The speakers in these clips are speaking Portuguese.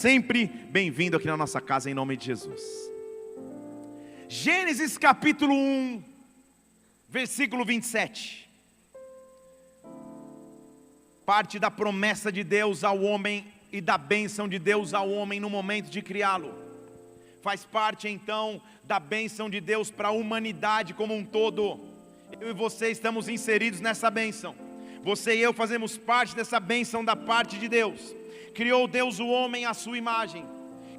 Sempre bem-vindo aqui na nossa casa, em nome de Jesus. Gênesis capítulo 1, versículo 27. Parte da promessa de Deus ao homem e da bênção de Deus ao homem no momento de criá-lo. Faz parte então da bênção de Deus para a humanidade como um todo. Eu e você estamos inseridos nessa bênção. Você e eu fazemos parte dessa bênção da parte de Deus. Criou Deus o homem à sua imagem.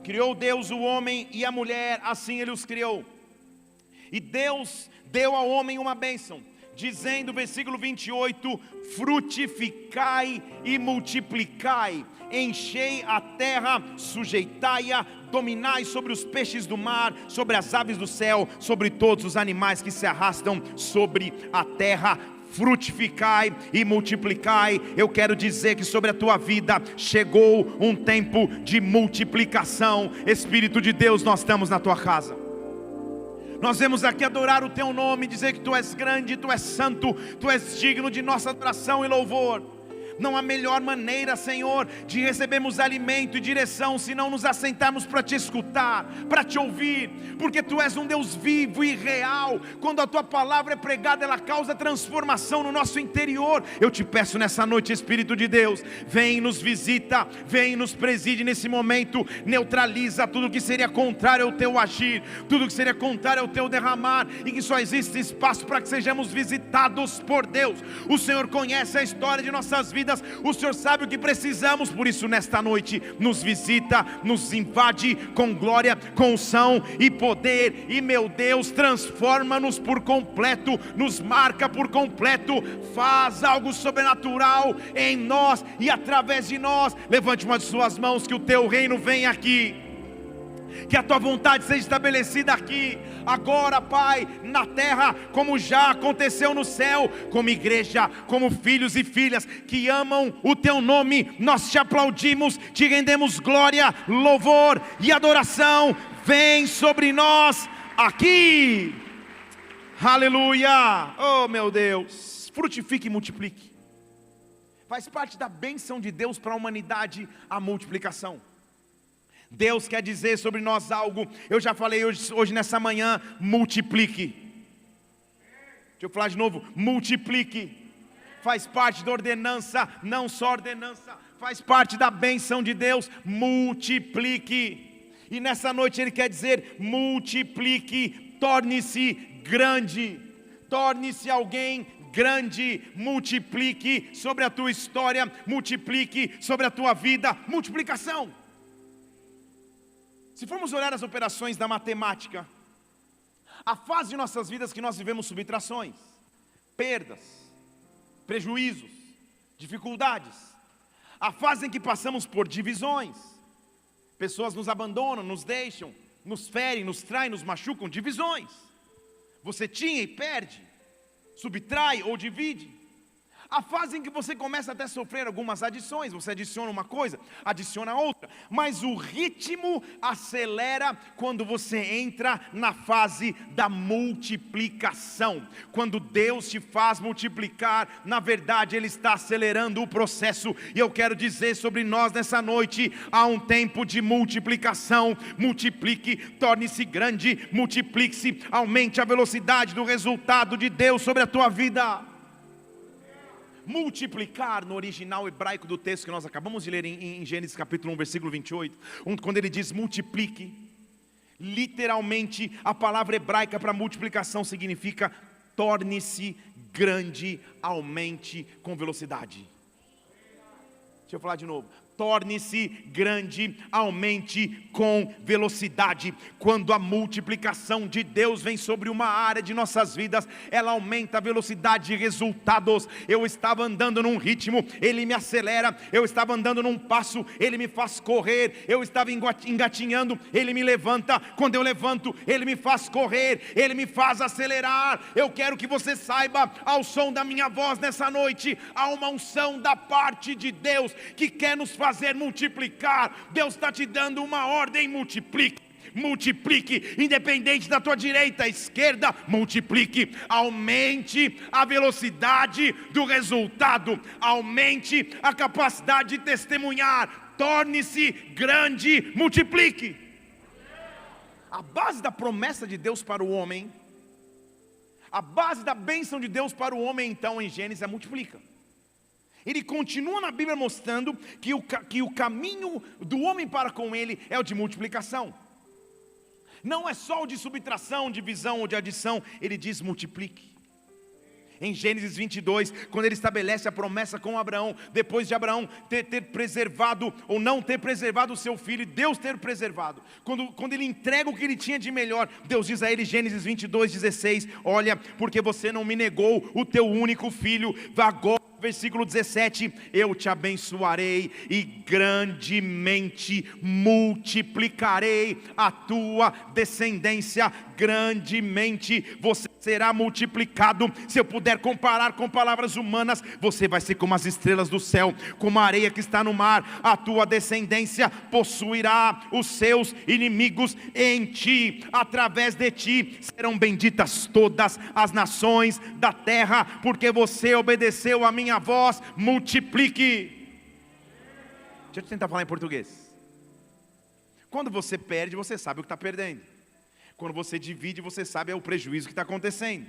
Criou Deus o homem e a mulher, assim Ele os criou. E Deus deu ao homem uma bênção, dizendo, versículo 28, frutificai e multiplicai, enchei a terra, sujeitai-a, dominai sobre os peixes do mar, sobre as aves do céu, sobre todos os animais que se arrastam sobre a terra. Frutificai e multiplicai. Eu quero dizer que sobre a tua vida chegou um tempo de multiplicação. Espírito de Deus, nós estamos na tua casa. Nós vemos aqui adorar o teu nome, dizer que tu és grande, tu és santo, tu és digno de nossa adoração e louvor. Não há melhor maneira, Senhor, de recebermos alimento e direção, se não nos assentarmos para te escutar, para te ouvir, porque Tu és um Deus vivo e real. Quando a Tua palavra é pregada, ela causa transformação no nosso interior. Eu te peço nessa noite, Espírito de Deus, vem nos visita, vem nos preside nesse momento, neutraliza tudo que seria contrário ao Teu agir, tudo que seria contrário ao Teu derramar, e que só existe espaço para que sejamos visitados por Deus. O Senhor conhece a história de nossas vidas, o Senhor sabe o que precisamos, por isso nesta noite nos visita, nos invade com glória, com unção e poder, e meu Deus, transforma-nos por completo, nos marca por completo, faz algo sobrenatural em nós e através de nós. Levante uma de suas mãos, que o teu reino venha aqui, que a tua vontade seja estabelecida aqui, agora, Pai, na terra, como já aconteceu no céu, como igreja, como filhos e filhas que amam o teu nome. Nós te aplaudimos, te rendemos glória, louvor e adoração. Vem sobre nós aqui, aleluia. Oh meu Deus, frutifique e multiplique. Faz parte da bênção de Deus para a humanidade a multiplicação. Deus quer dizer sobre nós algo. Eu já falei hoje nessa manhã, multiplique. Deixa eu falar de novo, multiplique. Faz parte da ordenança, não só ordenança, faz parte da bênção de Deus, multiplique. E nessa noite Ele quer dizer, multiplique, torne-se grande, torne-se alguém grande, multiplique sobre a tua história, multiplique sobre a tua vida, multiplicação. Se formos olhar as operações da matemática, a fase de nossas vidas que nós vivemos subtrações, perdas, prejuízos, dificuldades, a fase em que passamos por divisões, pessoas nos abandonam, nos deixam, nos ferem, nos traem, nos machucam, divisões. Você tinha e perde, subtrai ou divide. A fase em que você começa até a sofrer algumas adições, você adiciona uma coisa, adiciona outra, mas o ritmo acelera quando você entra na fase da multiplicação. Quando Deus te faz multiplicar, na verdade Ele está acelerando o processo, e eu quero dizer sobre nós nessa noite, há um tempo de multiplicação. Multiplique, torne-se grande, multiplique-se, aumente a velocidade do resultado de Deus sobre a tua vida. Multiplicar, no original hebraico do texto que nós acabamos de ler em Gênesis capítulo 1, versículo 28, quando ele diz multiplique, literalmente a palavra hebraica para multiplicação significa torne-se grande, aumente com velocidade. Deixa eu falar de novo. Torne-se grande, aumente com velocidade. Quando a multiplicação de Deus vem sobre uma área de nossas vidas, ela aumenta a velocidade de resultados. Eu estava andando num ritmo, Ele me acelera. Eu estava andando num passo, Ele me faz correr. Eu estava engatinhando, Ele me levanta. Quando eu levanto, Ele me faz correr, Ele me faz acelerar. Eu quero que você saiba, ao som da minha voz nessa noite, há uma unção da parte de Deus que quer nos fazer multiplicar. Deus está te dando uma ordem: multiplique. Multiplique, independente da tua direita, esquerda, multiplique, aumente a velocidade do resultado, aumente a capacidade de testemunhar, torne-se grande, multiplique. A base da promessa de Deus para o homem, a base da bênção de Deus para o homem, então, em Gênesis, é multiplica. Ele continua na Bíblia mostrando que o caminho do homem para com ele é o de multiplicação. Não é só o de subtração, divisão ou de adição, ele diz multiplique. Em Gênesis 22, quando ele estabelece a promessa com Abraão, depois de Abraão ter preservado ou não ter preservado o seu filho, Deus ter preservado, quando ele entrega o que ele tinha de melhor, Deus diz a ele, Gênesis 22:16, olha, porque você não me negou o teu único filho, agora, versículo 17, eu te abençoarei e grandemente multiplicarei a tua descendência, grandemente você será multiplicado. Se eu puder comparar com palavras humanas, você vai ser como as estrelas do céu, como a areia que está no mar. A tua descendência possuirá os seus inimigos em ti, através de ti serão benditas todas as nações da terra, porque você obedeceu a minha voz. Multiplique. Deixa eu tentar falar em português. Quando você perde, você sabe o que está perdendo. Quando você divide, você sabe o prejuízo que está acontecendo.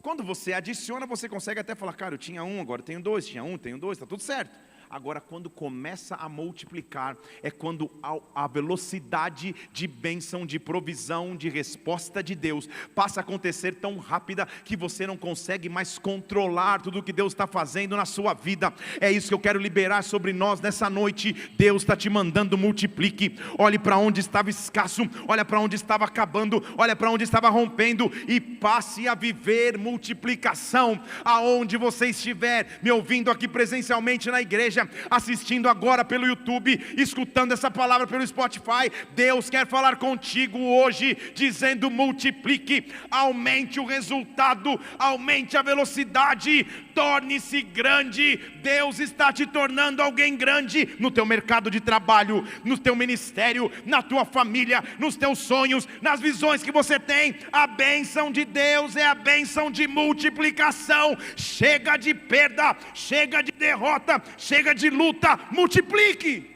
Quando você adiciona, você consegue até falar, cara, eu tinha um, agora tenho dois, tinha um, tenho dois, está tudo certo. Agora, quando começa a multiplicar, é quando a velocidade de bênção, de provisão, de resposta de Deus passa a acontecer tão rápida que você não consegue mais controlar tudo o que Deus está fazendo na sua vida. É isso que eu quero liberar sobre nós nessa noite. Deus está te mandando multiplique. Olhe para onde estava escasso, olha para onde estava acabando, olha para onde estava rompendo e passe a viver multiplicação. Aonde você estiver me ouvindo aqui presencialmente na igreja, assistindo agora pelo YouTube, escutando essa palavra pelo Spotify, Deus quer falar contigo hoje, dizendo multiplique, aumente o resultado, aumente a velocidade, torne-se grande. Deus está te tornando alguém grande no teu mercado de trabalho, no teu ministério, na tua família, nos teus sonhos, nas visões que você tem. A bênção de Deus é a bênção de multiplicação. Chega de perda, chega de derrota, chega de luta, multiplique.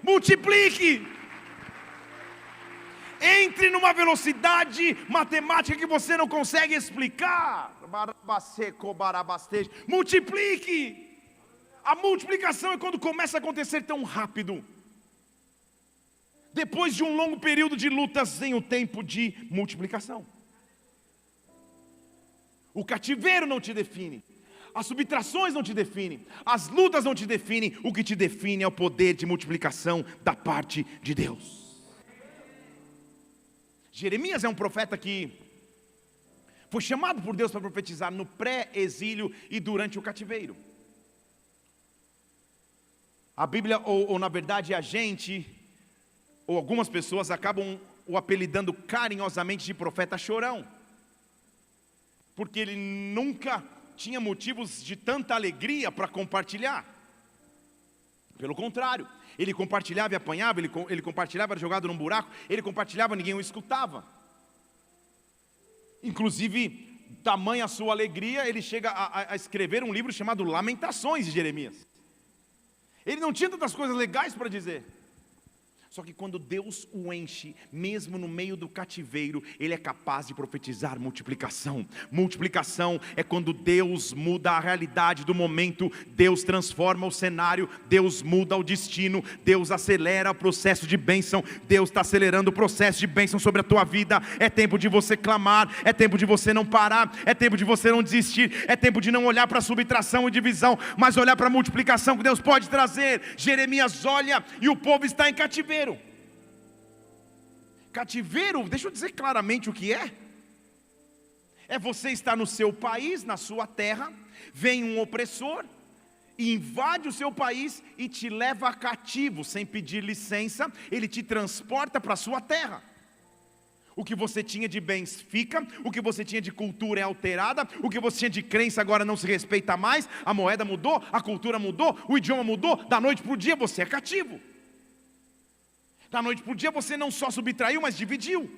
Multiplique. Entre numa velocidade matemática que você não consegue explicar. Multiplique. A multiplicação é quando começa a acontecer tão rápido. Depois de um longo período de lutas, vem o tempo de multiplicação. O cativeiro não te define, as subtrações não te definem, as lutas não te definem. O que te define é o poder de multiplicação da parte de Deus. Jeremias é um profeta que foi chamado por Deus para profetizar no pré-exílio e durante o cativeiro. A Bíblia, ou na verdade a gente, ou algumas pessoas acabam o apelidando carinhosamente de profeta chorão, porque ele nunca tinha motivos de tanta alegria para compartilhar. Pelo contrário, ele compartilhava e apanhava, ele compartilhava, era jogado num buraco, ele compartilhava, ninguém o escutava. Inclusive, tamanha a sua alegria, ele chega a escrever um livro chamado Lamentações de Jeremias. Ele não tinha tantas coisas legais para dizer. Só que quando Deus o enche, mesmo no meio do cativeiro, ele é capaz de profetizar multiplicação. Multiplicação é quando Deus muda a realidade do momento, Deus transforma o cenário, Deus muda o destino, Deus acelera o processo de bênção. Deus está acelerando o processo de bênção sobre a tua vida. É tempo de você clamar, é tempo de você não parar, é tempo de você não desistir, é tempo de não olhar para a subtração e divisão, mas olhar para a multiplicação que Deus pode trazer. Jeremias olha e o povo está em cativeiro. Cativeiro, deixa eu dizer claramente o que é. É você estar no seu país, na sua terra, vem um opressor, invade o seu país e te leva cativo, sem pedir licença, ele te transporta para a sua terra. O que você tinha de bens fica, o que você tinha de cultura é alterada, o que você tinha de crença agora não se respeita mais, a moeda mudou, a cultura mudou, o idioma mudou, da noite para o dia você é cativo. Da noite para o dia você não só subtraiu, mas dividiu.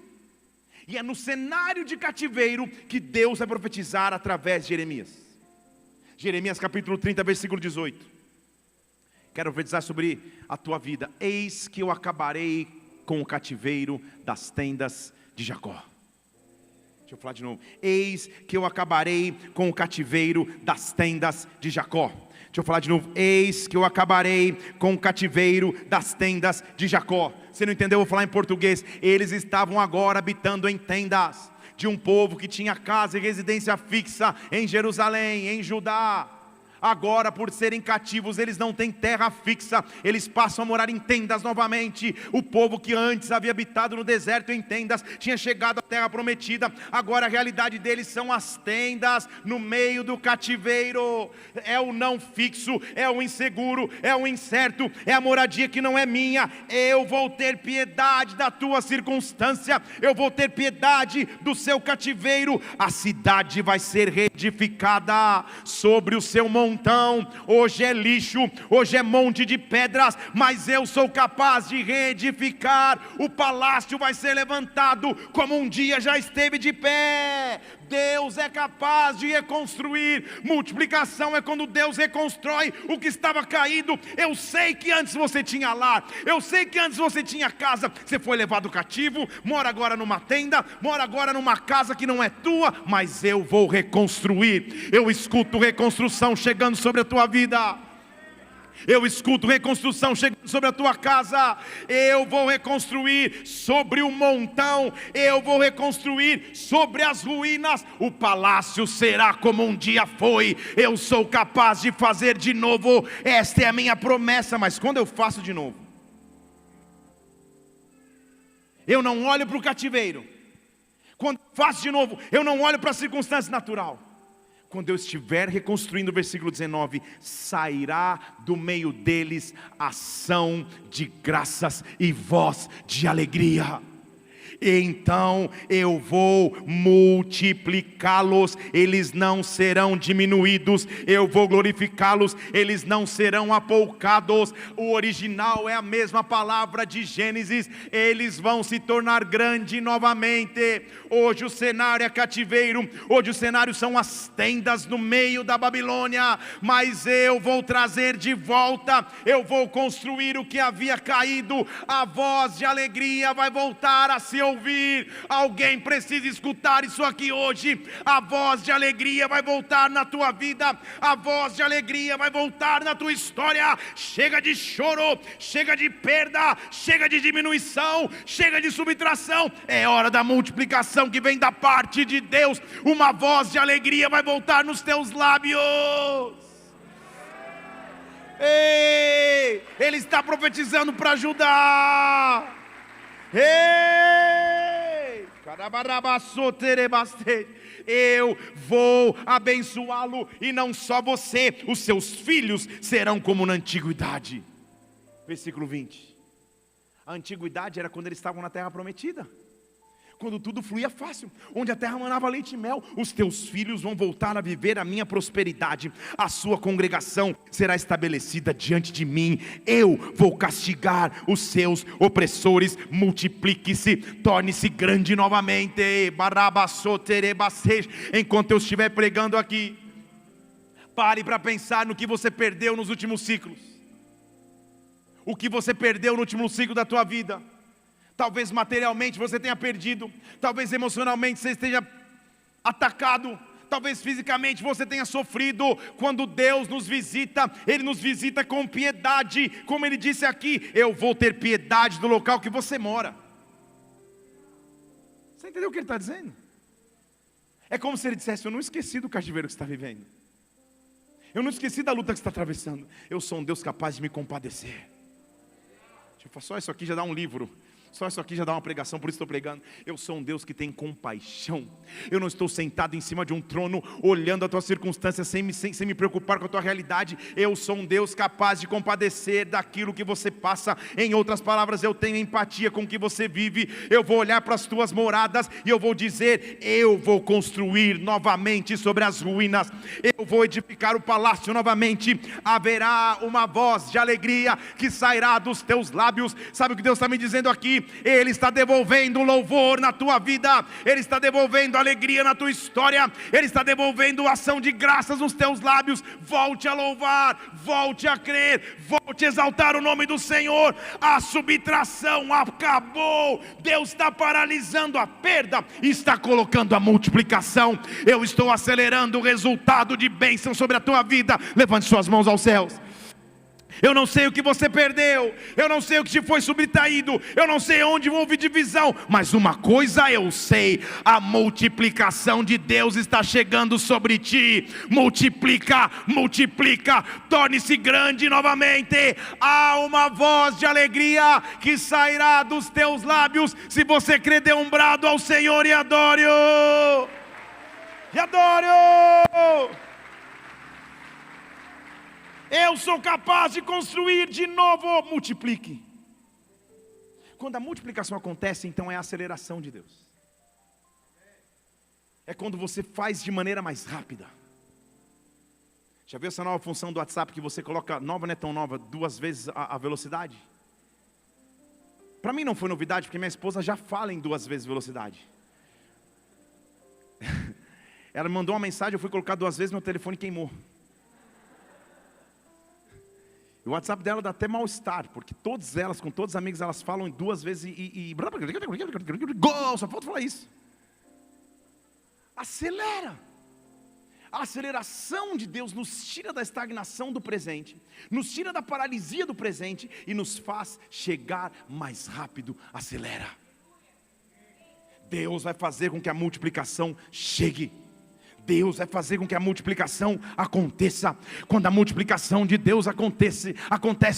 E é no cenário de cativeiro que Deus vai profetizar através de Jeremias. Jeremias capítulo 30, versículo 18. Quero profetizar sobre a tua vida. Eis que eu acabarei com o cativeiro das tendas de Jacó. Deixa eu falar de novo. Eis que eu acabarei com o cativeiro das tendas de Jacó. Deixa eu falar de novo. Eis que eu acabarei com o cativeiro das tendas de Jacó. Você não entendeu? Eu vou falar em português. Eles estavam agora habitando em tendas de um povo que tinha casa e residência fixa em Jerusalém, em Judá. Agora, por serem cativos, eles não têm terra fixa, eles passam a morar em tendas novamente. O povo que antes havia habitado no deserto em tendas, tinha chegado à terra prometida. Agora a realidade deles são as tendas no meio do cativeiro. É o não fixo, é o inseguro, é o incerto, é a moradia que não é minha. Eu vou ter piedade da tua circunstância, eu vou ter piedade do seu cativeiro. A cidade vai ser reedificada sobre o seu montão. Hoje é lixo, hoje é monte de pedras, mas eu sou capaz de reedificar. O palácio vai ser levantado como um dia já esteve de pé. Deus é capaz de reconstruir. Multiplicação é quando Deus reconstrói o que estava caído. Eu sei que antes você tinha lar, eu sei que antes você tinha casa, você foi levado cativo, mora agora numa tenda, mora agora numa casa que não é tua, mas eu vou reconstruir. Eu escuto reconstrução chegando sobre a tua vida. Eu escuto reconstrução chegando sobre a tua casa. Eu vou reconstruir sobre o montão, eu vou reconstruir sobre as ruínas. O palácio será como um dia foi. Eu sou capaz de fazer de novo. Esta é a minha promessa. Mas quando eu faço de novo, eu não olho para o cativeiro. Quando eu faço de novo, eu não olho para a circunstância natural. Quando eu estiver reconstruindo, o versículo 19, sairá do meio deles ação de graças e voz de alegria. Então eu vou multiplicá-los, eles não serão diminuídos. Eu vou glorificá-los, eles não serão apoucados. O original é a mesma palavra de Gênesis. Eles vão se tornar grande novamente. Hoje o cenário é cativeiro, hoje o cenário são as tendas no meio da Babilônia, mas eu vou trazer de volta, eu vou construir o que havia caído. A voz de alegria vai voltar a se ouvir. Alguém precisa escutar isso aqui hoje. A voz de alegria vai voltar na tua vida, a voz de alegria vai voltar na tua história. Chega de choro, chega de perda, chega de diminuição, chega de subtração. É hora da multiplicação que vem da parte de Deus. Uma voz de alegria vai voltar nos teus lábios. Ei, Ele está profetizando para ajudar. Ei, eu vou abençoá-lo, e não só você, os seus filhos serão como na antiguidade. Versículo 20. A antiguidade era quando eles estavam na terra prometida, quando tudo fluía fácil, onde a terra manava leite e mel. Os teus filhos vão voltar a viver a minha prosperidade. A sua congregação será estabelecida diante de mim. Eu vou castigar os seus opressores. Multiplique-se, torne-se grande novamente. Enquanto eu estiver pregando aqui, pare para pensar no que você perdeu nos últimos ciclos. O que você perdeu no último ciclo da tua vida. Talvez materialmente você tenha perdido, talvez emocionalmente você esteja atacado, talvez fisicamente você tenha sofrido. Quando Deus nos visita, Ele nos visita com piedade. Como Ele disse aqui, eu vou ter piedade do local que você mora. Você entendeu o que Ele está dizendo? É como se Ele dissesse: eu não esqueci do cativeiro que você está vivendo, eu não esqueci da luta que você está atravessando. Eu sou um Deus capaz de me compadecer. Só isso aqui já dá um livro. Só isso aqui já dá uma pregação, por isso estou pregando. Eu sou um Deus que tem compaixão. Eu não estou sentado em cima de um trono, olhando a tua circunstância, sem me preocupar com a tua realidade. Eu sou um Deus capaz de compadecer daquilo que você passa. Em outras palavras, eu tenho empatia com o que você vive. Eu vou olhar para as tuas moradas e eu vou dizer: eu vou construir novamente sobre as ruínas. Eu vou edificar o palácio novamente. Haverá uma voz de alegria que sairá dos teus lábios. Sabe o que Deus está me dizendo aqui? Ele está devolvendo louvor na tua vida, Ele está devolvendo alegria na tua história, Ele está devolvendo ação de graças nos teus lábios. Volte a louvar, volte a crer, volte a exaltar o nome do Senhor. A subtração acabou, Deus está paralisando a perda e está colocando a multiplicação. Eu estou acelerando o resultado de bênção sobre a tua vida. Levante suas mãos aos céus. Eu não sei o que você perdeu, eu não sei o que te foi subtraído, eu não sei onde houve divisão, mas uma coisa eu sei: a multiplicação de Deus está chegando sobre ti. Multiplica, multiplica, torne-se grande novamente. Há uma voz de alegria que sairá dos teus lábios. Se você crer, dê um brado ao Senhor e adore-o. E adore-o. Eu sou capaz de construir de novo. Multiplique. Quando a multiplicação acontece, então é a aceleração de Deus. É quando você faz de maneira mais rápida. Já viu essa nova função do WhatsApp que você coloca, nova não é tão nova, 2 vezes a velocidade? Para mim não foi novidade, porque minha esposa já fala em 2 vezes velocidade. Ela me mandou uma mensagem, eu fui colocar 2 vezes, meu telefone queimou. O WhatsApp dela dá até mal-estar, porque todas elas, com todos os amigos, elas falam 2 vezes e gol, só falta falar isso. Acelera. A aceleração de Deus nos tira da estagnação do presente, nos tira da paralisia do presente e nos faz chegar mais rápido. Acelera. Deus vai fazer com que a multiplicação chegue. Deus vai fazer com que a multiplicação aconteça. Quando a multiplicação de Deus acontece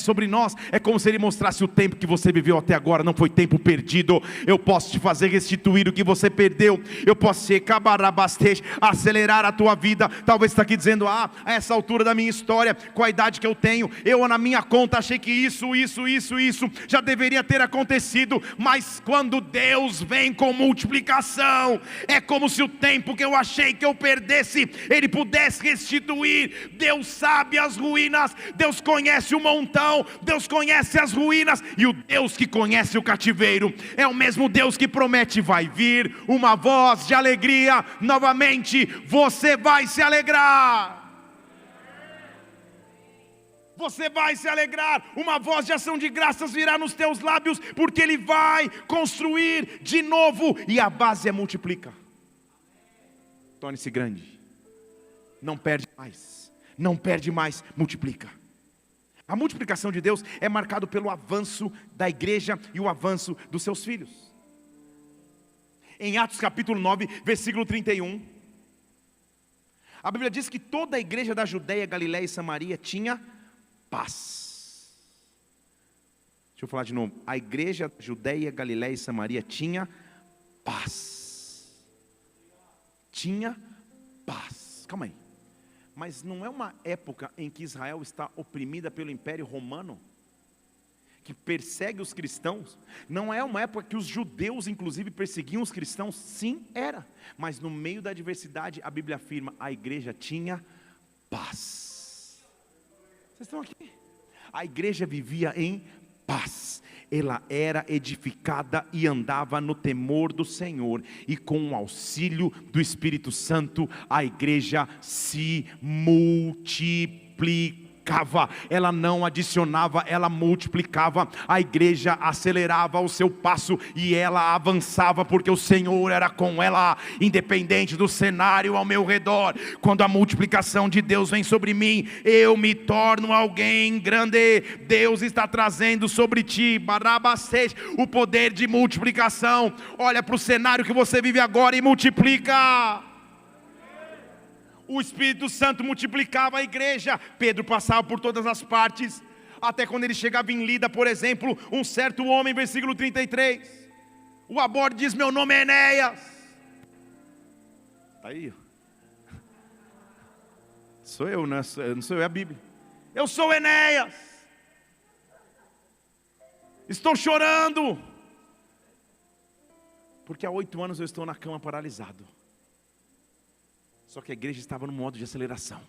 sobre nós, é como se Ele mostrasse: o tempo que você viveu até agora não foi tempo perdido. Eu posso te fazer restituir o que você perdeu. Eu posso acelerar a tua vida. Talvez você está aqui dizendo: a essa altura da minha história, com a idade que eu tenho, eu na minha conta achei que isso já deveria ter acontecido. Mas quando Deus vem com multiplicação, é como se o tempo que eu achei que eu perdesse, Ele pudesse restituir. Deus sabe as ruínas, Deus conhece o montão, Deus conhece as ruínas. E o Deus que conhece o cativeiro é o mesmo Deus que promete: vai vir uma voz de alegria novamente. Você vai se alegrar. Você vai se alegrar, uma voz de ação de graças virá nos teus lábios, porque Ele vai construir de novo, e a base multiplica. Torne-se grande, não perde mais, não perde mais, multiplica. A multiplicação de Deus é marcado pelo avanço da igreja e o avanço dos seus filhos. Em Atos capítulo 9, versículo 31, a Bíblia diz que toda a igreja da Judeia, Galiléia e Samaria tinha paz. Deixa eu falar de novo. A igreja da Judeia, Galiléia e Samaria tinha paz. Tinha paz. Calma aí. Mas não é uma época em que Israel está oprimida pelo Império Romano, que persegue os cristãos? Não é uma época que os judeus inclusive perseguiam os cristãos? Sim, era. Mas no meio da adversidade, a Bíblia afirma: a igreja tinha paz. Vocês estão aqui? A igreja vivia em paz. Ela era edificada e andava no temor do Senhor, e com o auxílio do Espírito Santo, a igreja se multiplicava. Ela não adicionava, ela multiplicava. A igreja acelerava o seu passo e ela avançava, porque o Senhor era com ela, independente do cenário ao meu redor. Quando a multiplicação de Deus vem sobre mim, eu me torno alguém grande. Deus está trazendo sobre ti, Barabacete, o poder de multiplicação. Olha para o cenário que você vive agora e multiplica. O Espírito Santo multiplicava a igreja. Pedro passava por todas as partes, até quando ele chegava em Lida, por exemplo, um certo homem, versículo 33, o aborde diz: meu nome é Enéas. Está aí. Sou eu, né? Não sou eu, é a Bíblia. Eu sou Enéas. Estou chorando, porque há 8 anos eu estou na cama paralisado. Só que a igreja estava no modo de aceleração.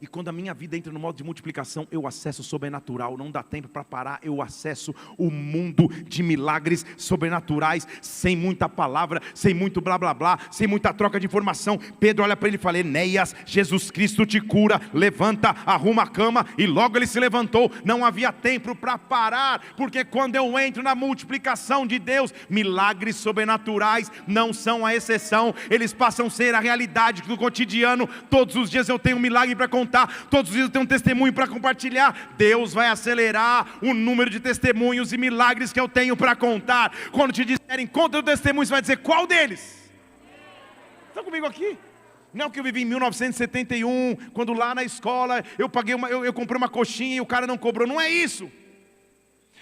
E quando a minha vida entra no modo de multiplicação, eu acesso o sobrenatural. Não dá tempo para parar, eu acesso o mundo de milagres sobrenaturais, sem muita palavra, sem muito blá blá blá, sem muita troca de informação. Pedro olha para ele e fala: Enéas, Jesus Cristo te cura, levanta, arruma a cama. E logo ele se levantou. Não havia tempo para parar, porque quando eu entro na multiplicação de Deus, milagres sobrenaturais não são a exceção, eles passam a ser a realidade do cotidiano. Todos os dias eu tenho um milagre para contar, todos os dias eu tenho um testemunho para compartilhar. Deus vai acelerar o número de testemunhos e milagres que eu tenho para contar. Quando te disserem conta o testemunho, você vai dizer: qual deles? Estão comigo aqui? Não que eu vivi em 1971, quando lá na escola eu comprei uma coxinha e o cara não cobrou. Não é isso.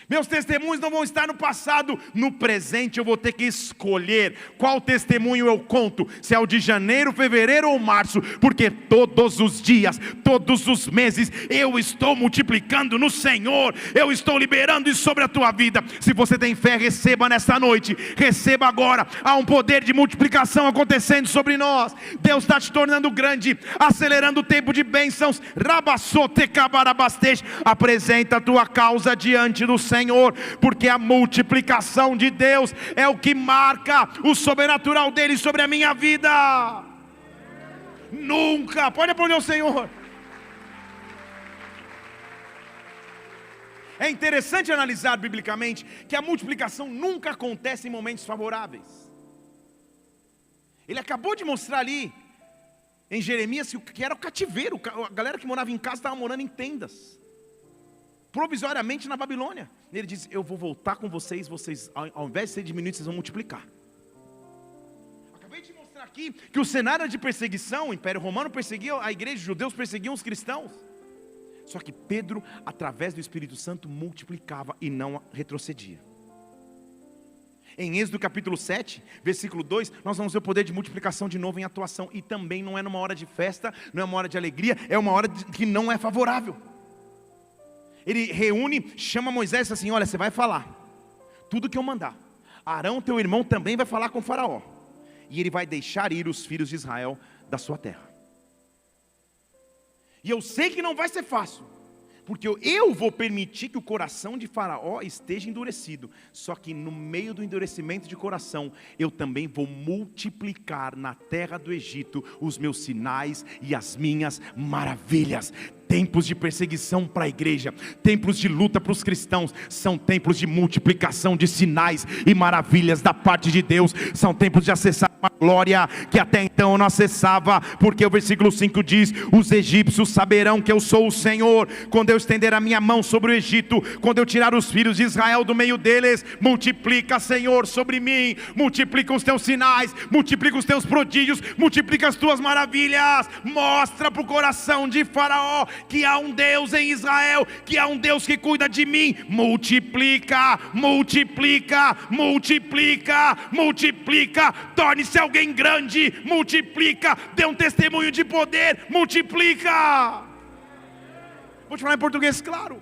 Meus testemunhos não vão estar no passado, no presente eu vou ter que escolher qual testemunho eu conto, se é o de janeiro, fevereiro ou março, porque todos os dias, todos os meses, eu estou multiplicando no Senhor, eu estou liberando isso sobre a tua vida. Se você tem fé, receba nessa noite, receba agora. Há um poder de multiplicação acontecendo sobre nós. Deus está te tornando grande, acelerando o tempo de bênçãos. Apresenta a tua causa diante do Senhor, porque a multiplicação de Deus é o que marca o sobrenatural dele sobre a minha vida. Nunca, pode aplaudir o Senhor. É interessante analisar biblicamente que a multiplicação nunca acontece em momentos favoráveis. Ele acabou de mostrar ali em Jeremias que era o cativeiro. A galera que morava em casa estava morando em tendas, provisoriamente na Babilônia. Ele diz: eu vou voltar com vocês, ao invés de ser diminuídos, vocês vão multiplicar. Acabei de mostrar aqui que o cenário era de perseguição. O Império Romano perseguia a igreja, os judeus perseguiam os cristãos. Só que Pedro, através do Espírito Santo, multiplicava e não retrocedia. Em Êxodo capítulo 7, versículo 2, nós vamos ver o poder de multiplicação de novo em atuação. E também não é numa hora de festa, não é uma hora de alegria, é uma hora que não é favorável. Ele reúne, chama Moisés e diz assim: olha, você vai falar tudo que eu mandar. Arão, teu irmão, também vai falar com o faraó, e ele vai deixar ir os filhos de Israel da sua terra. E eu sei que não vai ser fácil, porque eu vou permitir que o coração de faraó esteja endurecido. Só que no meio do endurecimento de coração, eu também vou multiplicar na terra do Egito os meus sinais e as minhas maravilhas. Tempos de perseguição para a igreja, tempos de luta para os cristãos, são tempos de multiplicação de sinais e maravilhas da parte de Deus. São tempos de acessar uma glória que até então eu não acessava, porque o versículo 5 diz: os egípcios saberão que eu sou o Senhor, quando eu estender a minha mão sobre o Egito, quando eu tirar os filhos de Israel do meio deles. Multiplica, Senhor, sobre mim, multiplica os teus sinais, multiplica os teus prodígios, multiplica as tuas maravilhas. Mostra para o coração de faraó que há um Deus em Israel, que há um Deus que cuida de mim. Multiplica, multiplica, multiplica, multiplica. Torne-se alguém grande, multiplica. Dê um testemunho de poder, multiplica. Vou te falar em português claro.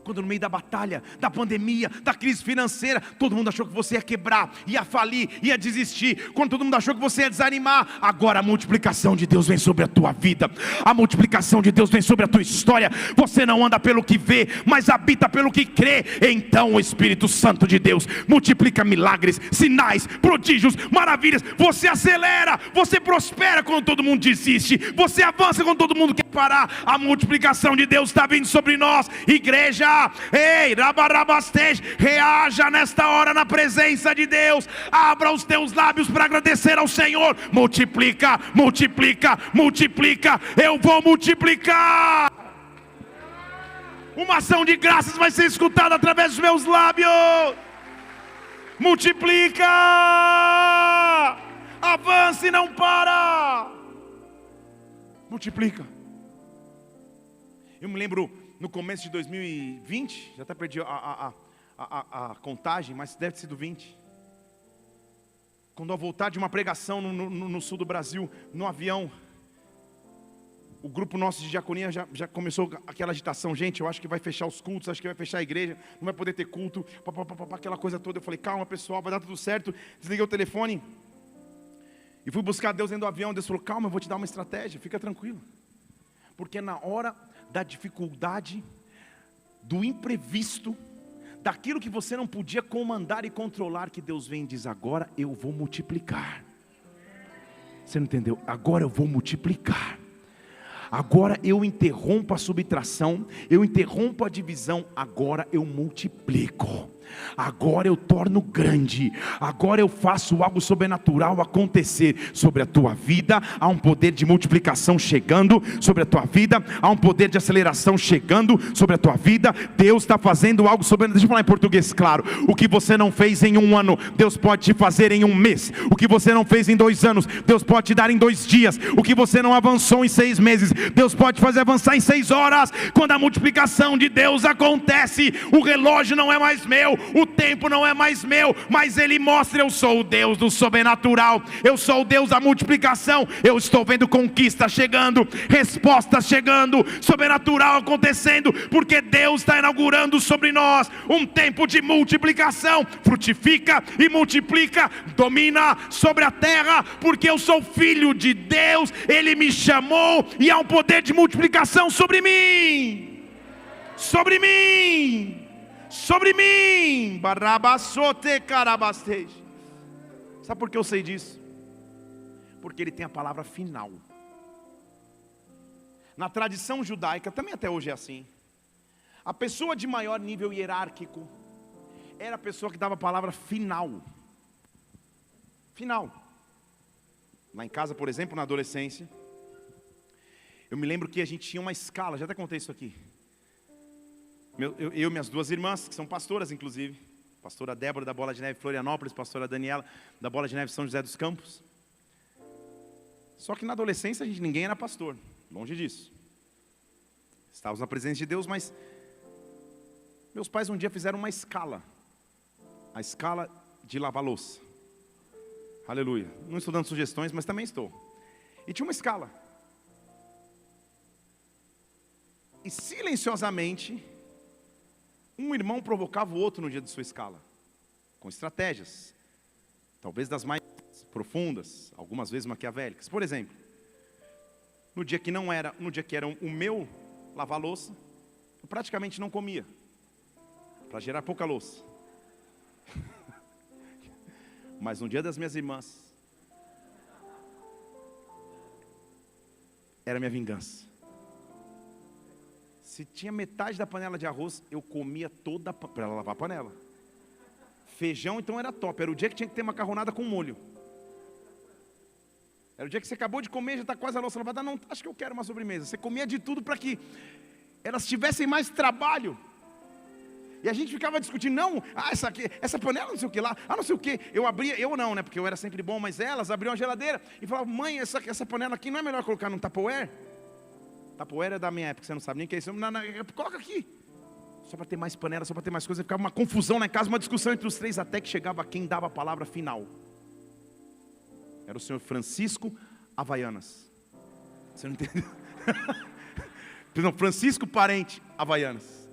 Quando no meio da batalha, da pandemia, da crise financeira, todo mundo achou que você ia quebrar, ia falir, ia desistir. Quando todo mundo achou que você ia desanimar, agora a multiplicação de Deus vem sobre a tua vida. A multiplicação de Deus vem sobre a tua história. Você não anda pelo que vê, mas habita pelo que crê. Então o Espírito Santo de Deus multiplica milagres, sinais, prodígios, maravilhas. Você acelera, você prospera quando todo mundo desiste, você avança quando todo mundo quer parar. A multiplicação de Deus está vindo sobre nós, igreja. Ei, rabarabastej, reaja nesta hora na presença de Deus. Abra os teus lábios para agradecer ao Senhor. Multiplica, multiplica, multiplica. Eu vou multiplicar. Uma ação de graças vai ser escutada através dos meus lábios. Multiplica. Avance e não para. Multiplica. Eu me lembro no começo de 2020, já até perdi a contagem, mas deve ter sido 20. Quando ao voltar de uma pregação no sul do Brasil, no avião, o grupo nosso de diaconia já começou aquela agitação. Gente, eu acho que vai fechar os cultos, acho que vai fechar a igreja, não vai poder ter culto, aquela coisa toda. Eu falei: calma pessoal, vai dar tudo certo. Desliguei o telefone e fui buscar Deus dentro do avião. Deus falou: calma, eu vou te dar uma estratégia, fica tranquilo. Porque na hora da dificuldade, do imprevisto, daquilo que você não podia comandar e controlar, que Deus vem e diz: agora eu vou multiplicar. Você não entendeu? Agora eu vou multiplicar. Agora eu interrompo a subtração, eu interrompo a divisão, agora eu multiplico. Agora eu torno grande, agora eu faço algo sobrenatural acontecer sobre a tua vida. Há um poder de multiplicação chegando sobre a tua vida, há um poder de aceleração chegando sobre a tua vida. Deus está fazendo algo sobrenatural. Deixa eu falar em português claro: o que você não fez em um ano, Deus pode te fazer em um mês. O que você não fez em 2 anos, Deus pode te dar em 2 dias. O que você não avançou em 6 meses, Deus pode fazer avançar em 6 horas. Quando a multiplicação de Deus acontece, o relógio não é mais meu, o tempo não é mais meu, mas Ele mostra: eu sou o Deus do sobrenatural, eu sou o Deus da multiplicação. Eu estou vendo conquistas chegando, respostas chegando, sobrenatural acontecendo, porque Deus está inaugurando sobre nós um tempo de multiplicação. Frutifica e multiplica, domina sobre a terra, porque eu sou filho de Deus, Ele me chamou, e há um poder de multiplicação sobre mim, sobre mim, sobre mim. Sabe por que eu sei disso? Porque Ele tem a palavra final. Na tradição judaica, também até hoje é assim, a pessoa de maior nível hierárquico era a pessoa que dava a palavra final. Final. Lá em casa, por exemplo, na adolescência, eu me lembro que a gente tinha uma escala, já até contei isso aqui. Eu e minhas 2 irmãs, que são pastoras inclusive, pastora Débora da Bola de Neve Florianópolis, pastora Daniela da Bola de Neve São José dos Campos. Só que na adolescência ninguém era pastor, longe disso. Estávamos na presença de Deus, mas meus pais um dia fizeram uma escala, a escala de lavar louça. Aleluia. Não estou dando sugestões, mas também estou. E tinha uma escala. E silenciosamente, um irmão provocava o outro no dia de sua escala, com estratégias, talvez das mais profundas, algumas vezes maquiavélicas. Por exemplo, no dia que era o meu lavar louça, eu praticamente não comia, para gerar pouca louça. Mas no dia das minhas irmãs, era minha vingança. Se tinha metade da panela de arroz, eu comia toda para ela lavar a panela. Feijão então era top, era o dia que tinha que ter macarronada com molho. Era o dia que você acabou de comer, já está quase a louça lavada. Não, acho que eu quero uma sobremesa. Você comia de tudo para que elas tivessem mais trabalho. E a gente ficava discutindo: não, essa panela não sei o que lá, não sei o que. Eu não, né, porque eu era sempre bom, mas elas abriam a geladeira e falavam: mãe, essa panela aqui não é melhor colocar num Tupperware? Tupperware é da minha época, você não sabe nem o que é isso. Coloca aqui, só para ter mais panela, só para ter mais coisa. Ficava uma confusão na casa, uma discussão entre os 3, até que chegava quem dava a palavra final. Era o senhor Francisco Havaianas. Você não entendeu? Não, Francisco Parente Havaianas.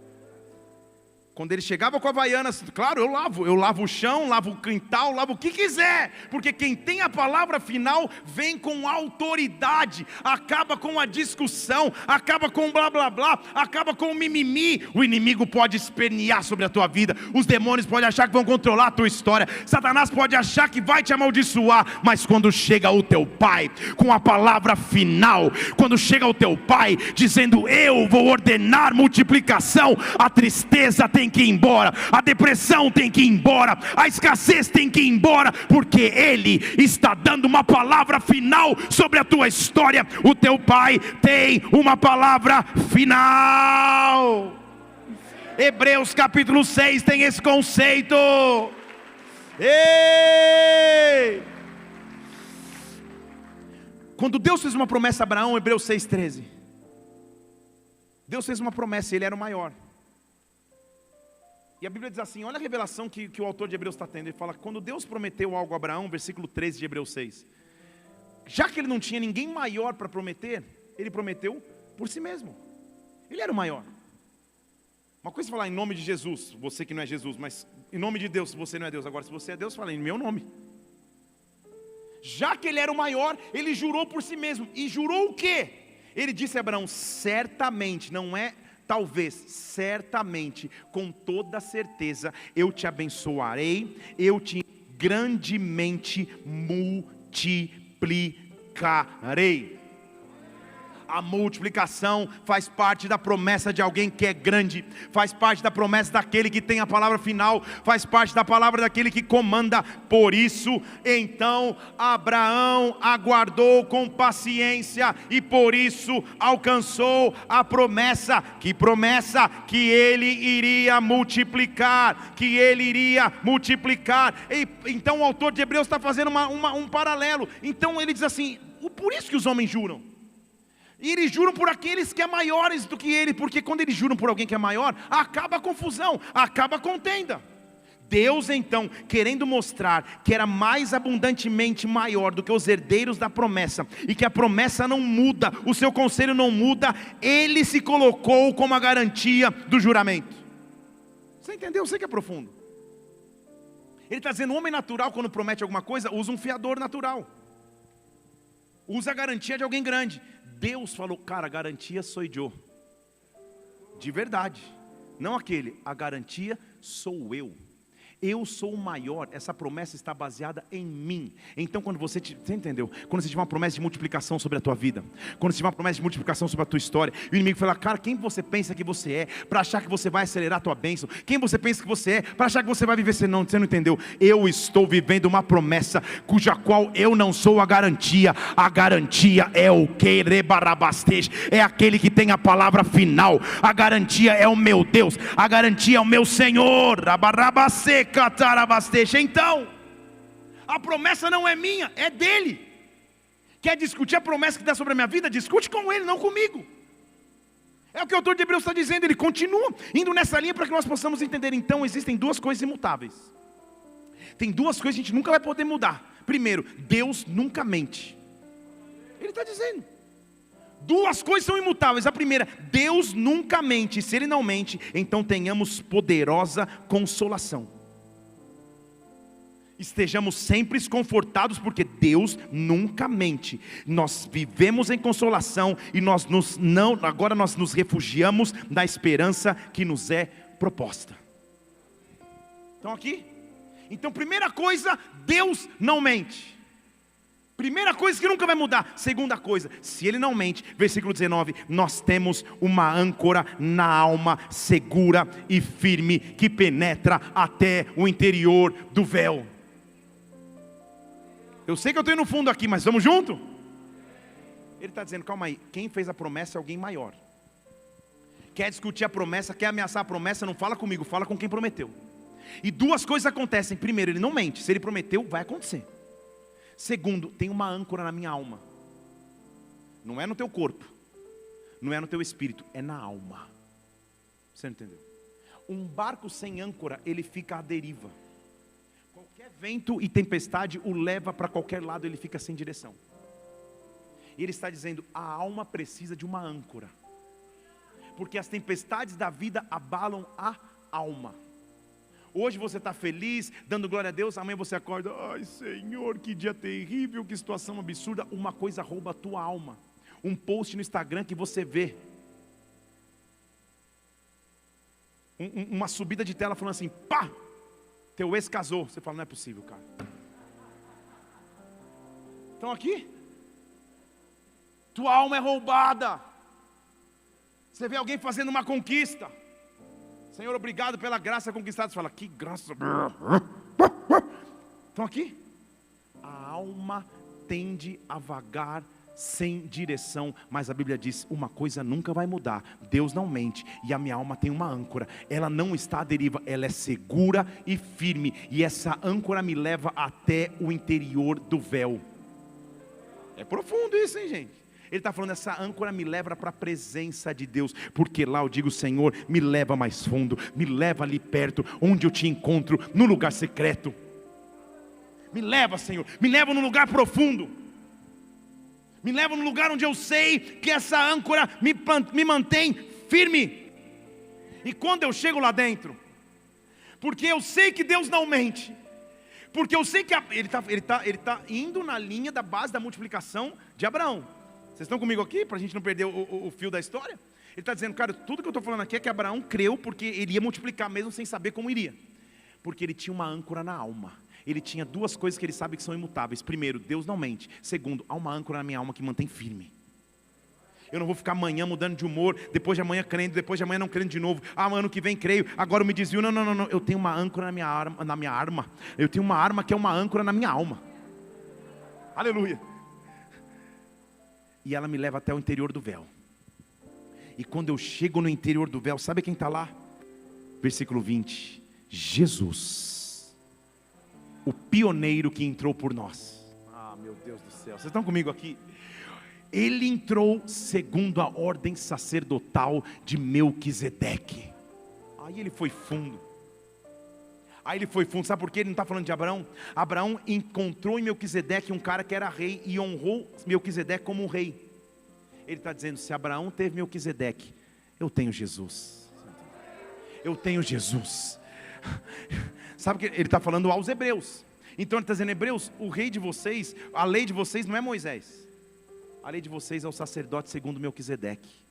Quando ele chegava com a Havaianas, claro, eu lavo o chão, lavo o quintal, lavo o que quiser, porque quem tem a palavra final vem com autoridade, acaba com a discussão, acaba com o blá blá blá, acaba com o mimimi. O inimigo pode espernear sobre a tua vida, os demônios podem achar que vão controlar a tua história, Satanás pode achar que vai te amaldiçoar, mas quando chega o teu pai com a palavra final, quando chega o teu pai dizendo: eu vou ordenar multiplicação, a tristeza tem que ir embora, a depressão tem que ir embora, a escassez tem que ir embora, porque Ele está dando uma palavra final sobre a tua história. O teu pai tem uma palavra final. Hebreus capítulo 6 tem esse conceito. Ei! Quando Deus fez uma promessa a Abraão, Hebreus 6,13, Deus fez uma promessa e Ele era o maior. E a Bíblia diz assim, olha a revelação que o autor de Hebreus está tendo. Ele fala: quando Deus prometeu algo a Abraão, versículo 13 de Hebreus 6, já que ele não tinha ninguém maior para prometer, ele prometeu por si mesmo. Ele era o maior. Uma coisa é falar em nome de Jesus, você que não é Jesus, mas em nome de Deus, se você não é Deus. Agora, se você é Deus, fala em meu nome. Já que ele era o maior, ele jurou por si mesmo. E jurou o quê? Ele disse a Abraão: certamente, não é talvez, certamente, com toda certeza, eu te abençoarei, eu te grandemente multiplicarei. A multiplicação faz parte da promessa de alguém que é grande, faz parte da promessa daquele que tem a palavra final, faz parte da palavra daquele que comanda. Por isso, então, Abraão aguardou com paciência e por isso alcançou a promessa. Que promessa? Que ele iria multiplicar, que ele iria multiplicar. E, então o autor de Hebreus está fazendo um paralelo. Então ele diz assim: por isso que os homens juram. E eles juram por aqueles que são maiores do que ele, porque quando eles juram por alguém que é maior, acaba a confusão, acaba a contenda. Deus então, querendo mostrar que era mais abundantemente maior do que os herdeiros da promessa, e que a promessa não muda, o seu conselho não muda, ele se colocou como a garantia do juramento. Você entendeu? Eu sei que é profundo. Ele está dizendo: o homem natural, quando promete alguma coisa, usa um fiador natural, usa a garantia de alguém grande. Deus falou: cara, a garantia sou eu, de verdade, não aquele, a garantia sou eu sou o maior, essa promessa está baseada em mim. Então quando você entendeu? Quando você tiver uma promessa de multiplicação sobre a tua vida, quando você tiver uma promessa de multiplicação sobre a tua história, e o inimigo fala: cara, quem você pensa que você é, para achar que você vai acelerar a tua bênção? Quem você pensa que você é, para achar que você vai viver? Você não entendeu? Eu estou vivendo uma promessa, cuja qual eu não sou a garantia é o que rebarabastej, é aquele que tem a palavra final, a garantia é o meu Deus, a garantia é o meu Senhor, rabarabastej. Então, a promessa não é minha, é dele. Quer discutir a promessa que dá sobre a minha vida? Discute com ele, não comigo. É o que o autor de Hebreus está dizendo. Ele continua indo nessa linha para que nós possamos entender. Então existem duas coisas imutáveis. Tem duas coisas que a gente nunca vai poder mudar. Primeiro, Deus nunca mente. Ele está dizendo: duas coisas são imutáveis. A primeira, Deus nunca mente. Se ele não mente, então tenhamos poderosa consolação. Estejamos sempre confortados, porque Deus nunca mente. Nós vivemos em consolação e agora nós nos refugiamos na esperança que nos é proposta. Estão aqui? Então, primeira coisa, Deus não mente. Primeira coisa que nunca vai mudar. Segunda coisa, se ele não mente, versículo 19: nós temos uma âncora na alma, segura e firme, que penetra até o interior do véu. Eu sei que eu estou indo no fundo aqui, mas vamos junto? Ele está dizendo: calma aí, quem fez a promessa é alguém maior. Quer discutir a promessa, quer ameaçar a promessa, não fala comigo, fala com quem prometeu. E duas coisas acontecem. Primeiro, ele não mente. Se ele prometeu, vai acontecer. Segundo, tem uma âncora na minha alma. Não é no teu corpo, não é no teu espírito, é na alma. Você não entendeu? Um barco sem âncora, ele fica à deriva. Qualquer vento e tempestade o leva para qualquer lado, ele fica sem direção. E ele está dizendo: a alma precisa de uma âncora, porque as tempestades da vida abalam a alma. Hoje você está feliz, dando glória a Deus, amanhã você acorda: ai Senhor, que dia terrível, que situação absurda. Uma coisa rouba a tua alma. Um post no Instagram que você vê, uma subida de tela falando assim: pá, teu ex casou. Você fala: não é possível, cara. Estão aqui? Tua alma é roubada. Você vê alguém fazendo uma conquista: Senhor, obrigado pela graça conquistada. Você fala: que graça. Estão aqui? A alma tende a vagar sem direção, mas a Bíblia diz: uma coisa nunca vai mudar, Deus não mente, e a minha alma tem uma âncora, ela não está à deriva, ela é segura e firme, e essa âncora me leva até o interior do véu. É profundo isso, hein, gente? Ele está falando: essa âncora me leva para a presença de Deus, porque lá eu digo: Senhor, me leva mais fundo, me leva ali perto, onde eu te encontro, no lugar secreto. Me leva, Senhor, me leva no lugar profundo. Me leva no lugar onde eu sei que essa âncora me mantém firme. E quando eu chego lá dentro, porque eu sei que Deus não mente, porque eu sei que ele está indo na linha da base da multiplicação de Abraão. Vocês estão comigo aqui, para a gente não perder o fio da história? Ele está dizendo, cara, tudo que eu estou falando aqui é que Abraão creu porque ele ia multiplicar mesmo sem saber como iria. Porque ele tinha uma âncora na alma. Ele tinha duas coisas que ele sabe que são imutáveis. Primeiro, Deus não mente. Segundo, há uma âncora na minha alma que mantém firme. Eu não vou ficar amanhã mudando de humor, depois de amanhã crendo, depois de amanhã não crendo de novo. Ano que vem creio, agora eu me desvio. Não. Eu tenho uma âncora na minha arma. Eu tenho uma arma que é uma âncora na minha alma. Aleluia. E ela me leva até o interior do véu. E quando eu chego no interior do véu, sabe quem está lá? Versículo 20. Jesus, o pioneiro que entrou por nós. Meu Deus do céu, vocês estão comigo aqui? Ele entrou segundo a ordem sacerdotal de Melquisedeque. Aí ele foi fundo. Sabe por quê? Ele não está falando de Abraão. Abraão encontrou em Melquisedeque um cara que era rei e honrou Melquisedeque como um rei. Ele está dizendo, se Abraão teve Melquisedeque, eu tenho Jesus. Eu tenho Jesus. Sabe que ele está falando aos hebreus. Então ele está dizendo, hebreus, o rei de vocês, a lei de vocês não é Moisés. A lei de vocês é o sacerdote segundo Melquisedeque.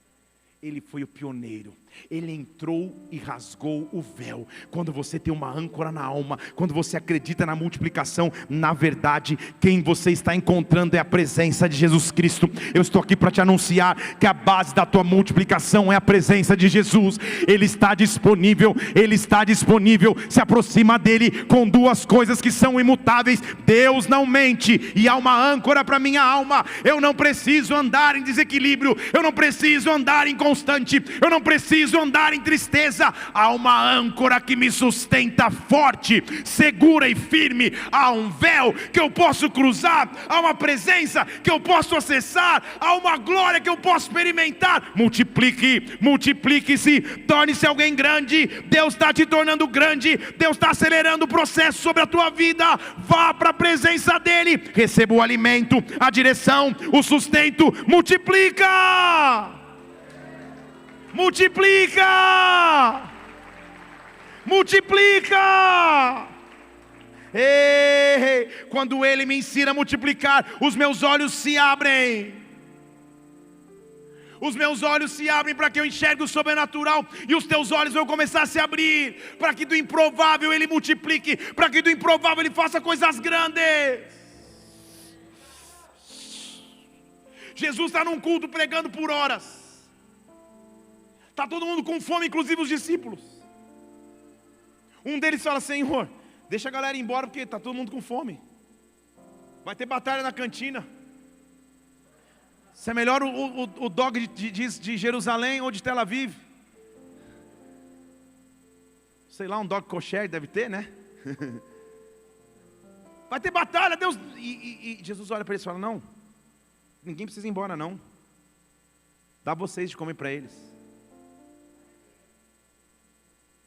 Ele foi o pioneiro. Ele entrou e rasgou o véu. Quando você tem uma âncora na alma, quando você acredita na multiplicação, na verdade, quem você está encontrando é a presença de Jesus Cristo. Eu estou aqui para te anunciar que a base da tua multiplicação é a presença de Jesus. Ele está disponível, se aproxima dele com duas coisas que são imutáveis. Deus não mente e há uma âncora para minha alma. Eu não preciso andar em desequilíbrio, eu não preciso andar inconstante, eu não preciso andar em tristeza. Há uma âncora que me sustenta forte, segura e firme. Há um véu que eu posso cruzar, há uma presença que eu posso acessar, há uma glória que eu posso experimentar. Multiplique-se, torne-se alguém grande. Deus está te tornando grande, Deus está acelerando o processo sobre a tua vida. Vá para a presença dele, receba o alimento, a direção, o sustento. Multiplica! Quando ele me ensina a multiplicar, os meus olhos se abrem. Os meus olhos se abrem para que eu enxergue o sobrenatural, e os teus olhos vão começar a se abrir para que do improvável ele multiplique, para que do improvável ele faça coisas grandes. Jesus está num culto pregando por horas. Está todo mundo com fome, inclusive os discípulos. Um deles fala, Senhor, deixa a galera ir embora porque está todo mundo com fome. Vai ter batalha na cantina. Se é melhor o dog de Jerusalém ou de Tel Aviv. Sei lá, um dog kosher deve ter, né? Vai ter batalha, Deus. E Jesus olha para eles e fala, não, ninguém precisa ir embora não. Dá vocês de comer para eles.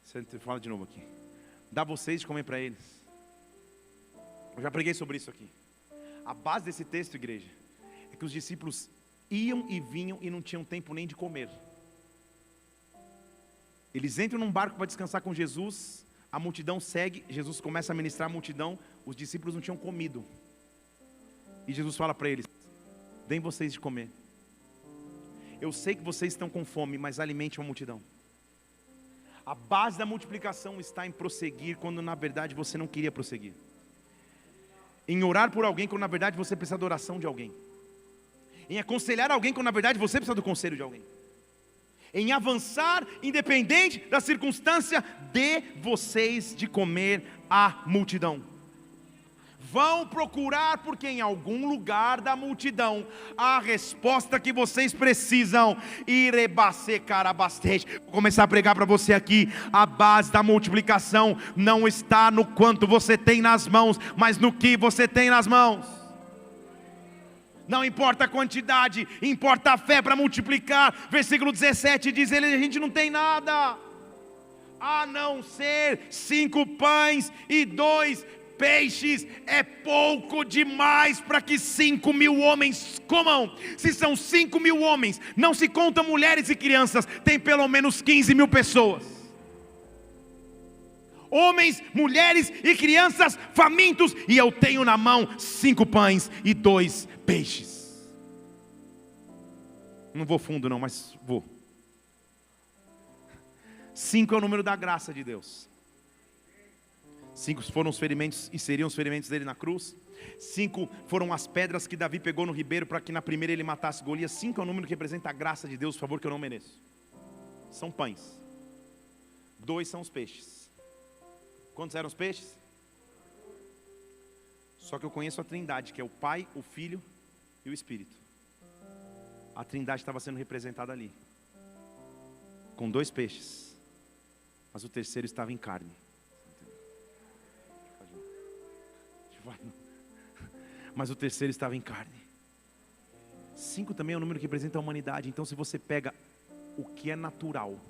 Você fala de novo aqui. Dá vocês de comer para eles. Eu já preguei sobre isso aqui. A base desse texto, igreja, é que os discípulos iam e vinham e não tinham tempo nem de comer. Eles entram num barco para descansar com Jesus. A multidão segue, Jesus começa a ministrar a multidão. Os discípulos não tinham comido. E Jesus fala para eles, deem vocês de comer. Eu sei que vocês estão com fome, mas alimente uma multidão. A base da multiplicação está em prosseguir quando na verdade você não queria prosseguir. Em orar por alguém quando na verdade você precisa da oração de alguém. Em aconselhar alguém quando na verdade você precisa do conselho de alguém. Em avançar independente da circunstância, dê vocês de comer à multidão. Vão procurar, porque em algum lugar da multidão há a resposta que vocês precisam. Vou começar a pregar para você aqui. A base da multiplicação não está no quanto você tem nas mãos, mas no que você tem nas mãos. Não importa a quantidade, importa a fé para multiplicar. Versículo 17 diz, a gente não tem nada, a não ser 5 pães e 2 peixes. É pouco demais para que 5.000 homens comam. Se são 5.000 homens, não se contam mulheres e crianças, tem pelo menos 15.000 pessoas. Homens, mulheres e crianças famintos, e eu tenho na mão 5 pães e 2 peixes. Não vou fundo não, mas vou. 5 é o número da graça de Deus. 5 foram os ferimentos e seriam os ferimentos dele na cruz. 5 foram as pedras que Davi pegou no ribeiro para que na primeira ele matasse Golias. 5 é o número que representa a graça de Deus, o favor que eu não mereço. São pães. 2 são os peixes. Quantos eram os peixes? Só que eu conheço a Trindade, que é o Pai, o Filho e o Espírito. A Trindade estava sendo representada ali, com 2 peixes, mas o terceiro estava em carne. Mas o terceiro estava em carne. 5 também é o número que representa a humanidade. Então se você pega o que é natural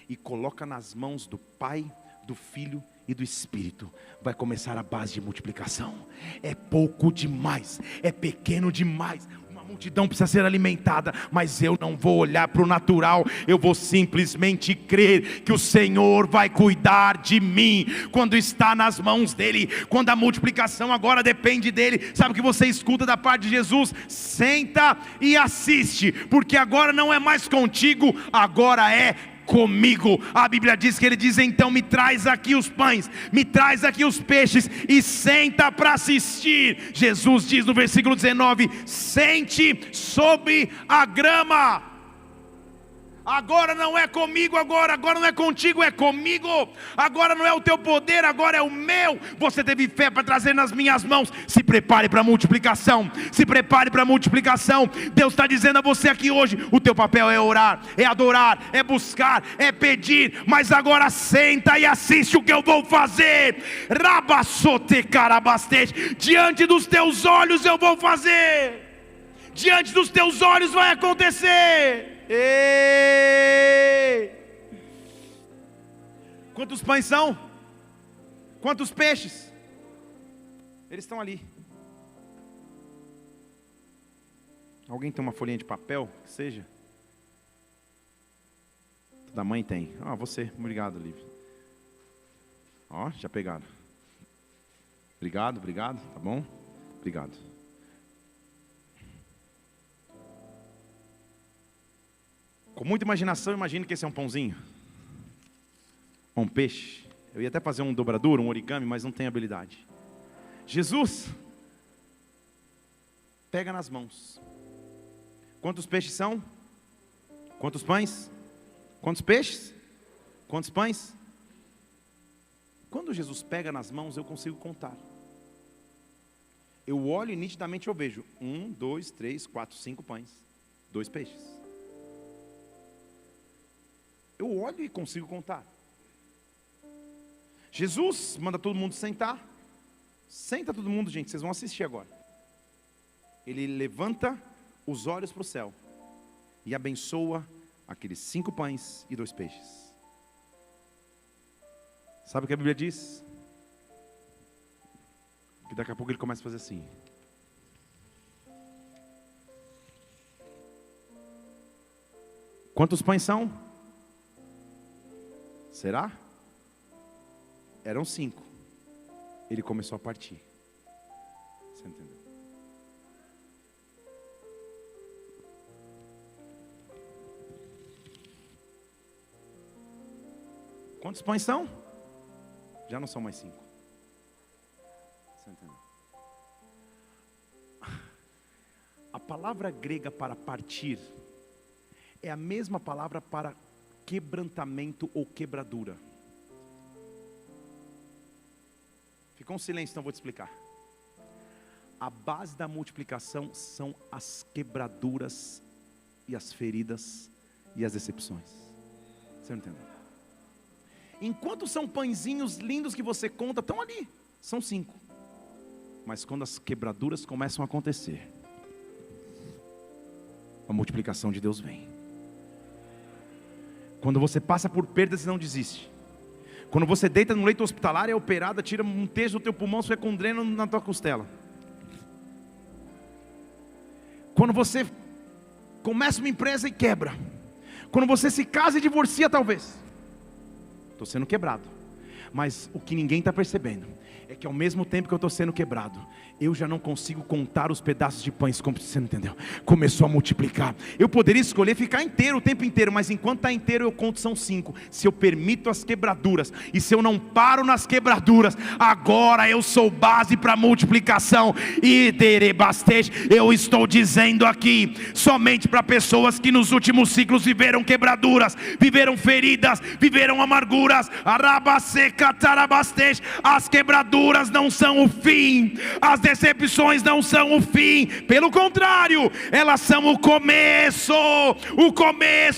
e coloca nas mãos do Pai, do Filho e do Espírito, vai começar a base de multiplicação. É pouco demais, é pequeno demais. Uma multidão precisa ser alimentada, mas eu não vou olhar para o natural. Eu vou simplesmente crer que o Senhor vai cuidar de mim quando está nas mãos dele. Quando a multiplicação agora depende dele, sabe o que você escuta da parte de Jesus? Senta e assiste, porque agora não é mais contigo, agora é comigo. A Bíblia diz que ele diz: então me traz aqui os pães, me traz aqui os peixes e senta para assistir. Jesus diz no versículo 19: sente sobre a grama. Agora não é comigo, agora não é contigo, é comigo. Agora não é o teu poder, agora é o meu. Você teve fé para trazer nas minhas mãos. Se prepare para a multiplicação. Se prepare para a multiplicação. Deus está dizendo a você aqui hoje: o teu papel é orar, é adorar, é buscar, é pedir. Mas agora senta e assiste o que eu vou fazer. Rabassote carabastete. Diante dos teus olhos eu vou fazer. Diante dos teus olhos vai acontecer. Ei! Quantos pães são? Quantos peixes? Eles estão ali. Alguém tem uma folhinha de papel? Que seja. Toda mãe tem. Você. Obrigado, Lívia. Já pegaram. Obrigado, tá bom? Obrigado. Com muita imaginação, imagine que esse é um pãozinho, um peixe. Eu ia até fazer um dobradura, um origami, mas não tenho habilidade. Jesus pega nas mãos. Quantos peixes são? Quantos pães? Quantos peixes? Quantos pães? Quando Jesus pega nas mãos, eu consigo contar. Eu olho e nitidamente eu vejo 1, 2, 3, 4, 5 pães, 2 peixes. Eu olho e consigo contar. Jesus manda todo mundo sentar. Senta todo mundo, gente, vocês vão assistir agora. Ele levanta os olhos para o céu e abençoa aqueles 5 pães e 2 peixes. Sabe o que a Bíblia diz? Que daqui a pouco ele começa a fazer assim. Quantos pães são? Será? Eram 5. Ele começou a partir. Você entendeu? Quantos pães são? Já não são mais 5. Você entendeu? A palavra grega para partir é a mesma palavra para quebrantamento ou quebradura. Ficou um silêncio, então vou te explicar. A base da multiplicação são as quebraduras e as feridas e as decepções. Você não entendeu? Enquanto são pãezinhos lindos que você conta, estão ali, são 5. Mas quando as quebraduras começam a acontecer, a multiplicação de Deus vem. Quando você passa por perdas e não desiste. Quando você deita no leito hospitalar, é operada, tira um terço do teu pulmão, você com dreno na tua costela. Quando você começa uma empresa e quebra. Quando você se casa e divorcia talvez. Estou sendo quebrado. Mas o que ninguém está percebendo é que ao mesmo tempo que eu estou sendo quebrado, eu já não consigo contar os pedaços de pães, como você não entendeu? Começou a multiplicar. Eu poderia escolher ficar inteiro o tempo inteiro, mas enquanto está inteiro eu conto são 5. Se eu permito as quebraduras, e se eu não paro nas quebraduras, agora eu sou base para multiplicação. E derebastej, eu estou dizendo aqui, somente para pessoas que nos últimos ciclos viveram quebraduras, viveram feridas, viveram amarguras. As quebraduras não são o fim, as decepções não são o fim, pelo contrário, elas são o começo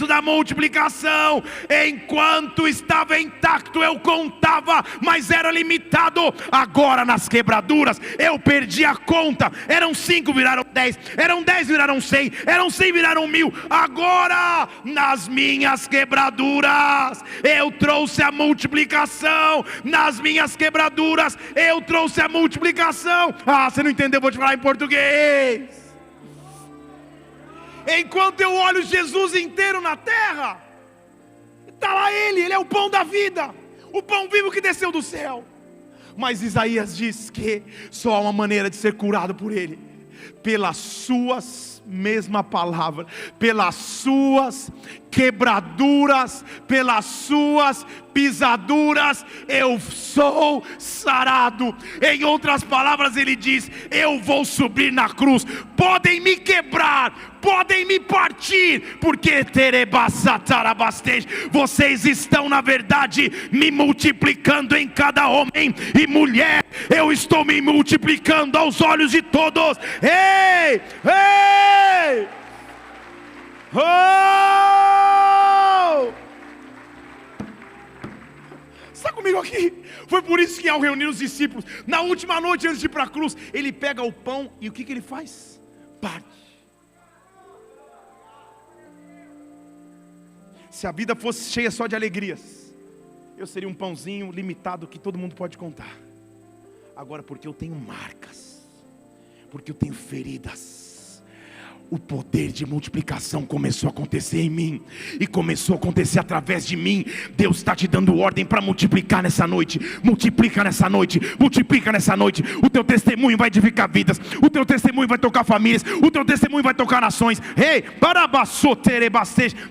da multiplicação. Enquanto estava intacto eu contava, mas era limitado. Agora nas quebraduras eu perdi a conta. Eram 5, viraram 10, eram 10, viraram 100, eram 100, viraram 1000. Agora nas minhas quebraduras eu trouxe a multiplicação. Nas minhas quebraduras eu trouxe a multiplicação. Você não entendeu? Vou te falar em português. Enquanto eu olho Jesus inteiro na terra, está lá Ele é o pão da vida, o pão vivo que desceu do céu. Mas Isaías diz que só há uma maneira de ser curado por Ele: pelas suas mesma palavra, pelas suas quebraduras, pelas suas pisaduras eu sou sarado. Em outras palavras ele diz: eu vou subir na cruz, podem me quebrar, podem me partir, porque vocês estão na verdade me multiplicando em cada homem e mulher. Eu estou me multiplicando aos olhos de todos. Ei, ei, oh! Está comigo aqui? Foi por isso que ao reunir os discípulos, na última noite antes de ir para a cruz, ele pega o pão e o que ele faz? Parte. Se a vida fosse cheia só de alegrias, eu seria um pãozinho limitado que todo mundo pode contar. Agora, porque eu tenho marcas, porque eu tenho feridas, o poder de multiplicação começou a acontecer em mim, e começou a acontecer através de mim. Deus está te dando ordem para multiplicar nessa noite. Multiplica nessa noite, multiplica nessa noite. O teu testemunho vai edificar vidas, o teu testemunho vai tocar famílias, o teu testemunho vai tocar nações. Ei,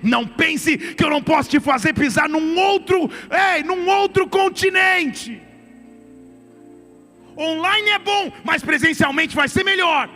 não pense que eu não posso te fazer pisar num outro continente. Online é bom, mas presencialmente vai ser melhor.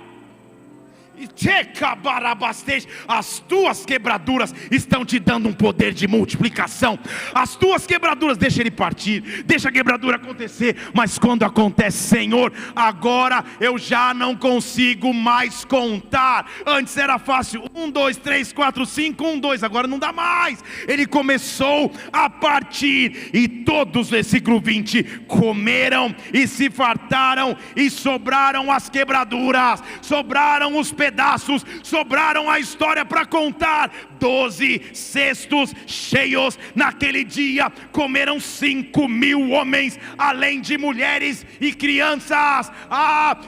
As tuas quebraduras estão te dando um poder de multiplicação. As tuas quebraduras, deixa ele partir, deixa a quebradura acontecer. Mas quando acontece: Senhor, agora eu já não consigo mais contar. Antes era fácil, 1, 2, 3, 4, 5, 1, 2, agora não dá mais. Ele começou a partir, e todos, versículo 20, comeram e se fartaram, e sobraram as quebraduras, sobraram os pedaços, sobraram a história para contar. 12 cestos cheios naquele dia. Comeram 5.000 homens, além de mulheres e crianças.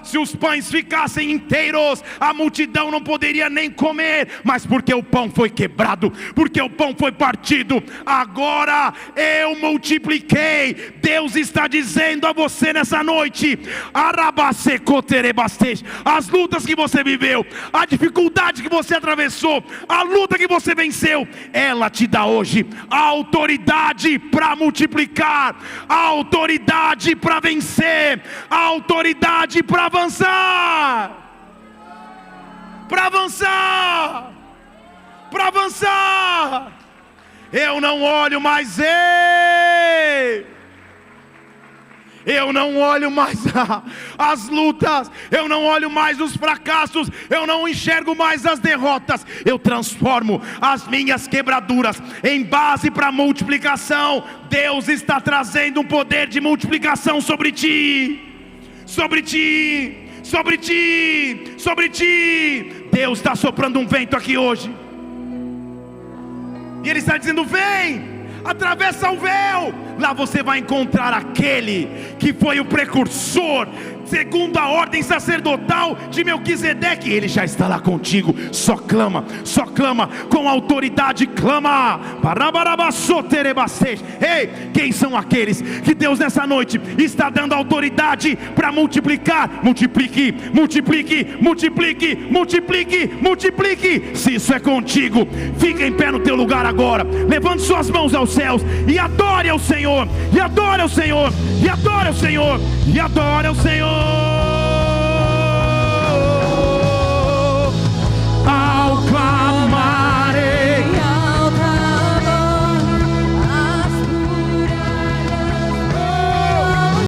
Se os pães ficassem inteiros, a multidão não poderia nem comer. Mas porque o pão foi quebrado, porque o pão foi partido, agora eu multipliquei. Deus está dizendo a você nessa noite: as lutas que você viveu, a dificuldade que você atravessou, a luta que você venceu, ela te dá hoje a autoridade para multiplicar, a autoridade para vencer, a autoridade para avançar, para avançar, para avançar. Eu não olho mais eu não olho mais as lutas, eu não olho mais os fracassos, eu não enxergo mais as derrotas. Eu transformo as minhas quebraduras em base para multiplicação. Deus está trazendo um poder de multiplicação sobre ti, sobre ti, sobre ti, sobre ti. Deus está soprando um vento aqui hoje, e Ele está dizendo: vem, atravessa o véu, Lá você vai encontrar aquele que foi o precursor, segundo a ordem sacerdotal de Melquisedeque. Ele já está lá contigo. Só clama com autoridade, clama. Ei, quem são aqueles que Deus nessa noite está dando autoridade para multiplicar? Multiplique, multiplique, multiplique, multiplique, multiplique. Se isso é contigo, fica em pé no teu lugar agora, levante suas mãos aos céus e adore ao Senhor, e adore ao Senhor, e adore ao Senhor, e adore ao Senhor.